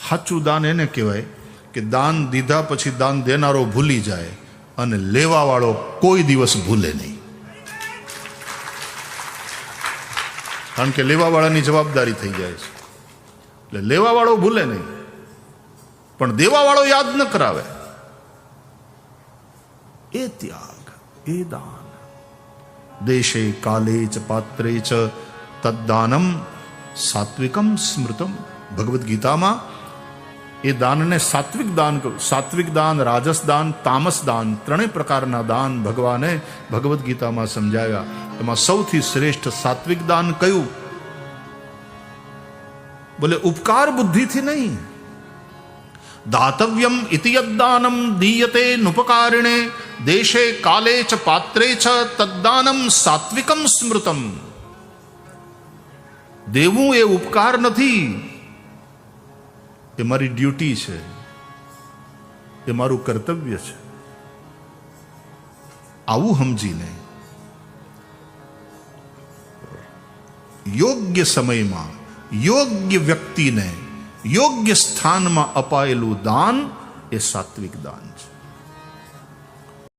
સાચું દાન એને કહેવાય કે દાન દીધા પછી દાન દેનારો ભૂલી જાય અને લેવાવાળો કોઈ દિવસ ભૂલે નહીં. કારણ કે લેવાવાળાની જવાબદારી થઈ જાય છે. એટલે લેવાવાળો ભૂલે નહીં, પણ દેવાવાળો યાદ ન કરાવે. એ ત્યાગ, એ દાન. દેશે કાલે ચ પાત્રે ચ તદ્દાનમ સાત્વિકમ સ્મૃતમ. ભગવદ્ ગીતામાં એ દાનને સાત્વિક દાન કહ્યું. સાત્વિક દાન, રાજસ દાન, તામસ દાન, ત્રણેય પ્રકારના દાન ભગવાને ભગવદ્ ગીતામાં સમજાવ્યા. એમાં સૌથી શ્રેષ્ઠ સાત્વિક દાન કયું? બોલે ઉપકાર બુદ્ધિથી નહીં. દાતવ્યમ ઇતિ યદ્દાનમ દીયતે નુપકારિણે દેશે કાલે ચ પાત્રે ચ તદ્દાનમ સાત્વિકમ સ્મૃતમ. દેવું એ ઉપકાર નથી, એ મારી ડ્યુટી છે, એ મારું કર્તવ્ય છે. આવું સમજીને યોગ્ય સમયમાં યોગ્ય વ્યક્તિને યોગ્ય સ્થાનમાં અપાયેલું દાન એ સાત્વિક દાન છે.